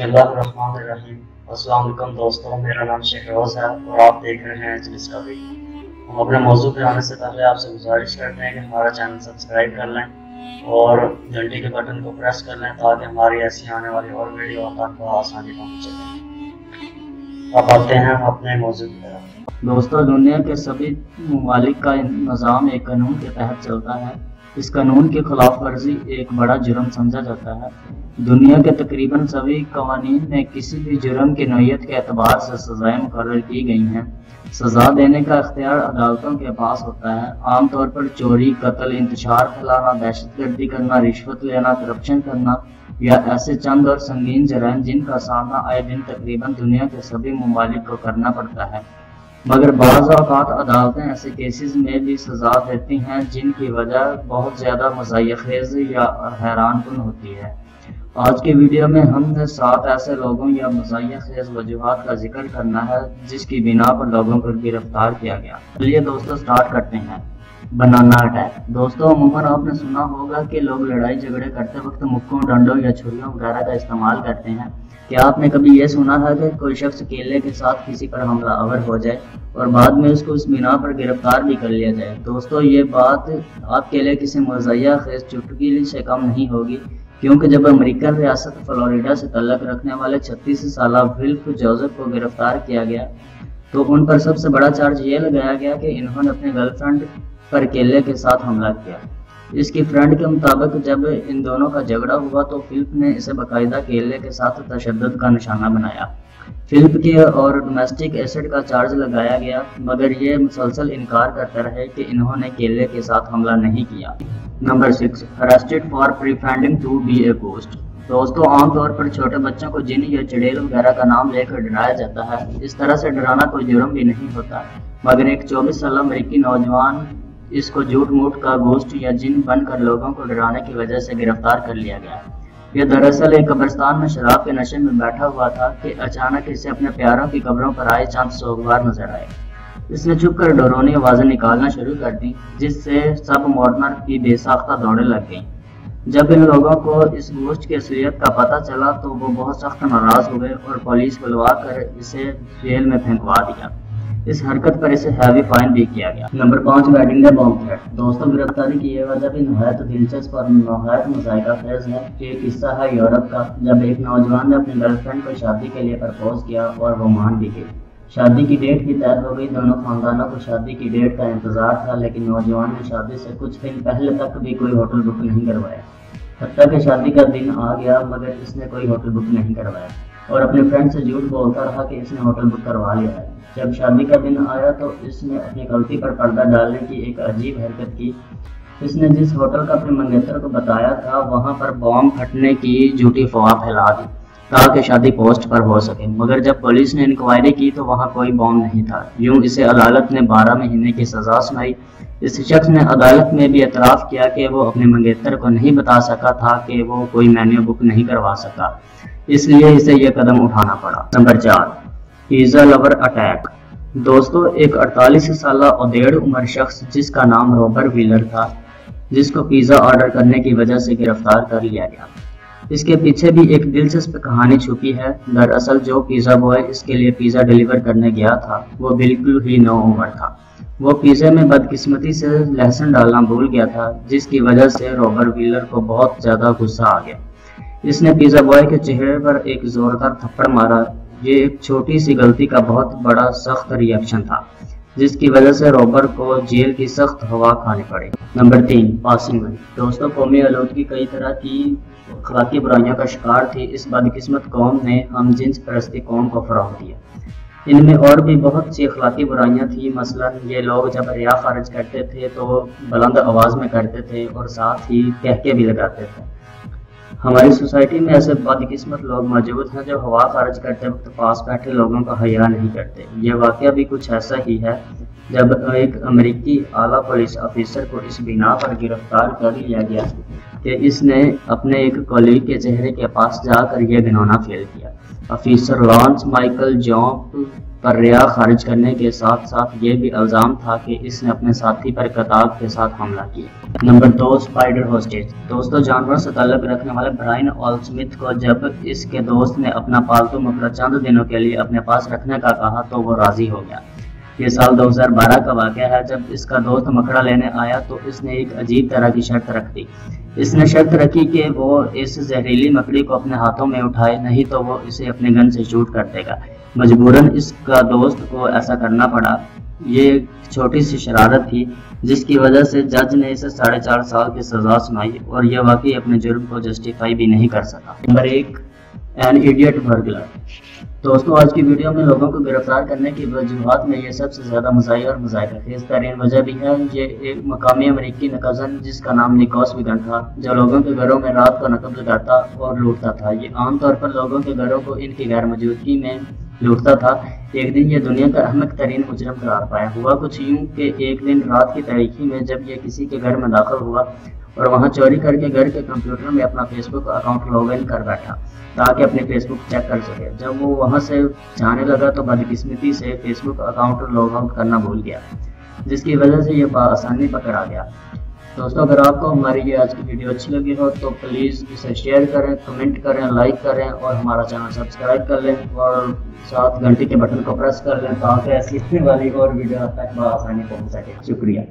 बिस्मिल्लाहिर्रहमानिर्रहीम। अस्सलाम वालेकुम दोस्तों, मेरा नाम शहरोज़ है और आप देख रहे हैं एजलिस का वीडियो। हम अपने मौजू पे आने से पहले आपसे गुजारिश करते हैं कि हमारा चैनल सब्सक्राइब कर लें और घंटी के बटन को प्रेस कर लें ताकि हमारी ऐसी आने वाली और वीडियो आप तक आसानी पहुँचे। अब आते हैं अपने मौजू की तरफ। दोस्तों, दुनिया के सभी ममालिक का निज़ाम एक कानून के तहत चलता है। इस कानून की खिलाफ वर्जी एक बड़ा जुर्म समझा जाता है। दुनिया के तकरीबन सभी कवानीन में किसी भी जुर्म की नौयत के एतबार से सजाएं मुकर्रर की गई हैं। सजा देने का इख्तियार अदालतों के पास होता है। आमतौर पर चोरी, कत्ल, इंतशार फैलाना, दहशतगर्दी करना, रिश्वत लेना, करप्शन करना या ऐसे चंद और संगीन जराइम जिनका सामना आए दिन तकरीबन दुनिया के सभी ममालिक को करना पड़ता है। मगर बाज़ औक़ात अदालतें ऐसे केसेस में भी सजा देती हैं जिनकी वजह बहुत ज़्यादा मज़ाहिर या हैरानकुन होती है। आज के वीडियो में हमने 7 ऐसे लोगों या मज़ाहिर वजूहात का जिक्र करना है जिसकी बिना पर लोगों को गिरफ्तार किया गया। चलिए दोस्तों, स्टार्ट करते हैं। बनाना अटैक। दोस्तों, अमूमन आपने सुना होगा कि लोग लड़ाई झगड़े करते वक्त मुक्कों, डंडों या छुरियों वगैरह का इस्तेमाल करते हैं। क्या आपने कभी ये सुना है कि कोई शख्स केले के साथ किसी पर हमलावर हो जाए और बाद में उसको इस बिना पर गिरफ्तार भी कर लिया जाए? दोस्तों, ये बात आपके लिए किसी मज़ाहिर चुटकुले से कम नहीं होगी, क्योंकि जब अमेरिकन रियासत फ्लोरिडा से तल्लुक़ रखने वाले 36 साला विल्फ जोसेफ को गिरफ्तार किया गया तो उन पर सबसे बड़ा चार्ज ये लगाया गया कि इन्होंने अपने गर्लफ्रेंड पर केले के साथ हमला किया। इसकी फ्रेंड के मुताबिक जब इन दोनों का झगड़ा हुआ तो फिलिप ने इसे बाकायदा केले के साथ तशद्दुद का निशाना बनाया। फिलिप के और डोमेस्टिक एसिड का चार्ज लगाया गया, मगर ये मुसलसल इनकार करते रहे कि इन्होंने केले के साथ हमला नहीं किया। Number 6, arrested for pretending to be a ghost. दोस्तों, आमतौर पर छोटे बच्चों को जिन या चुड़ैल वगैरह का नाम लेकर डराया जाता है। इस तरह से डराना कोई जुर्म भी नहीं होता, मगर एक 24 साल अमेरिकी नौजवान इसको झूठ मूठ का गोस्ट या जिन बनकर लोगों को डराने की वजह से गिरफ्तार कर लिया गया। यह दरअसल एक कब्रिस्तान में शराब के नशे में बैठा हुआ था कि अचानक इसे अपने प्यारों की कब्रों पर आए चंद सोगवार नजर आए। इसने चुप कर डरोनी आवाजें निकालना शुरू कर दी, जिससे सब मॉर्नर की बेसाख्ता दौड़े लग गईं। जब इन लोगों को इस गोश्त की असलियत का पता चला तो वो बहुत सख्त नाराज हुए और पुलिस बुलवा कर इसे जेल में फेंकवा दिया। इस हरकत पर इसे हैवी फाइन भी किया गया। Number 5, wedding day bomb threat. दोस्तों, गिरफ्तारी की यह वजह भी नहायत दिलचस्प और नहायत मज़ाहिका खेज है। एक किस्सा है यूरोप का, जब एक नौजवान ने अपनी गर्लफ्रेंड को शादी के लिए प्रपोज किया और वो मान भी गई। शादी की डेट भी तय हो गई। दोनों खानदानों को शादी की डेट का इंतजार था, लेकिन नौजवान ने शादी से कुछ दिन पहले तक भी कोई होटल बुक नहीं करवाया। हत्ता कि शादी का दिन आ गया मगर इसने कोई होटल बुक नहीं करवाया और अपने फ्रेंड से झूठ बोलता रहा कि इसने होटल बुक करवा लिया है। जब शादी का दिन आया तो इसने अपनी गलती पर पर्दा डालने की एक अजीब हरकत की। इसने जिस होटल का अपने मंगेतर को बताया था वहां पर बॉम्ब फटने की झूठी अफवाह फैला दी ताकि शादी पोस्ट पर हो सके, मगर जब पुलिस ने इंक्वायरी की तो वहां कोई बॉम्ब नहीं था। यूं इसे अदालत ने 12 महीने की सजा सुनाई। इस शख्स ने अदालत में भी एतराफ़ किया कि वो अपने मंगेतर को नहीं बता सका था कि वो कोई मेन्यू बुक नहीं करवा सका, इसलिए इसे यह कदम उठाना पड़ा। Number 4, pizza lover attack. दोस्तों, एक 48 साल उदेड़ उम्र शख्स जिसका नाम रॉबर्ट व्हीलर था, जिसको पिज़्ज़ा ऑर्डर करने की वजह से गिरफ्तार कर लिया गया। इसके पीछे भी एक दिलचस्प कहानी छुपी है। दरअसल जो पिज़्ज़ा बॉय इसके लिए पिज़्ज़ा डिलीवर करने गया था वो बिल्कुल ही नौउम्र था। वो पिज़्ज़े में बदकिस्मती से लहसुन डालना भूल गया था, जिसकी वजह से रॉबर्ट व्हीलर को बहुत ज़्यादा गुस्सा आ गया। इसने पिज़्ज़ा बॉय के चेहरे पर एक जोरदार थप्पड़ मारा। ये एक छोटी सी गलती का बहुत बड़ा सख्त रिएक्शन था, जिसकी वजह से रॉबर्ट को जेल की सख्त हवा खानी पड़ी। Number 3, passing out. दोस्तों, कौमी आलूदगी कई तरह की अखलाकी बुराइयों का शिकार थी। इस बदकिस्मत कौम ने हम जिन्स परस्ती कौम को फरोग दिया। इनमें और भी बहुत सी अखलाकी बुराइयां थी। मसलन ये लोग जब रिया खारिज करते थे तो बुलंद आवाज़ में करते थे और साथ ही कहके भी लगाते थे। हमारी सोसाइटी में ऐसे बदकिस्मत लोग मौजूद हैं जो हवा खारिज करते वक्त पास बैठे लोगों का हया नहीं करते। यह वाकया भी कुछ ऐसा ही है। जब एक अमेरिकी आला पुलिस ऑफिसर को इस बिना पर गिरफ्तार कर लिया गया کہ اس نے اپنے ایک کولیگ کے چہرے کے پاس جا کر یہ گھناؤنا فعل کیا۔ آفیسر لانس مائیکل جامپ پر ریا خارج کرنے کے ساتھ ساتھ یہ بھی الزام تھا کہ اس نے اپنے ساتھی پر کتاب کے ساتھ حملہ کیا۔ Number 2، spider hostage. دوستوں، جانوروں سے تعلق رکھنے والے برائن آل سمتھ کو جب اس کے دوست نے اپنا پالتو مکڑا چند دنوں کے لیے اپنے پاس رکھنے کا کہا تو وہ راضی ہو گیا۔ یہ سال 2012 کا واقعہ ہے۔ جب اس کا دوست مکڑا لینے آیا تو اس نے ایک عجیب طرح کی شرط رکھ دی۔ اس نے شرط رکھی کہ وہ اس زہریلی مکڑی کو اپنے ہاتھوں میں اٹھائے، نہیں تو وہ اسے اپنے گن سے شوٹ کر دے گا۔ مجبوراً اس کا دوست کو ایسا کرنا پڑا۔ یہ ایک چھوٹی سی شرارت تھی جس کی وجہ سے جج نے اسے 4.5 سال کی سزا سنائی، اور یہ واقعی اپنے جرم کو جسٹیفائی بھی نہیں کر سکا۔ Number 1، an idiot burglar. دوستوں، آج کی ویڈیو میں لوگوں کو گرفتار کرنے کی وجوہات میں یہ سب سے زیادہ مزاحیہ اور مذاکرہ خیز ترین وجہ بھی ہے۔ یہ ایک مقامی امریکی نکزن جس کا نام نیکوس ویگن تھا، جو لوگوں کے گھروں میں رات کو نقب کرتا اور لوٹتا تھا۔ یہ عام طور پر لوگوں کے گھروں کو ان کی غیر موجودگی میں لوٹتا تھا۔ ایک دن یہ دنیا کا احمق ترین مجرم قرار پایا۔ ہوا کچھ یوں کہ ایک دن رات کی تاریکی میں جب یہ کسی کے گھر میں داخل ہوا اور وہاں چوری کر کے گھر کے کمپیوٹر میں اپنا Facebook account log in کر بیٹھا تاکہ اپنے فیس بک چیک کر سکے۔ جب وہ وہاں سے جانے لگا تو بدقسمتی سے فیس بک اکاؤنٹ لاگ آؤٹ کرنا بھول گیا، جس کی وجہ سے یہ بآسانی پکڑا گیا۔ دوستوں، اگر آپ کو ہماری یہ آج کی ویڈیو اچھی لگی ہو تو پلیز اسے شیئر کریں، کمنٹ کریں، لائک کریں اور ہمارا چینل سبسکرائب کر لیں اور ساتھ گھنٹی کے بٹن کو پریس کر لیں تاکہ ایسی آنے والی اور ویڈیو آپ تک بآسانی پہنچ سکے۔ شکریہ۔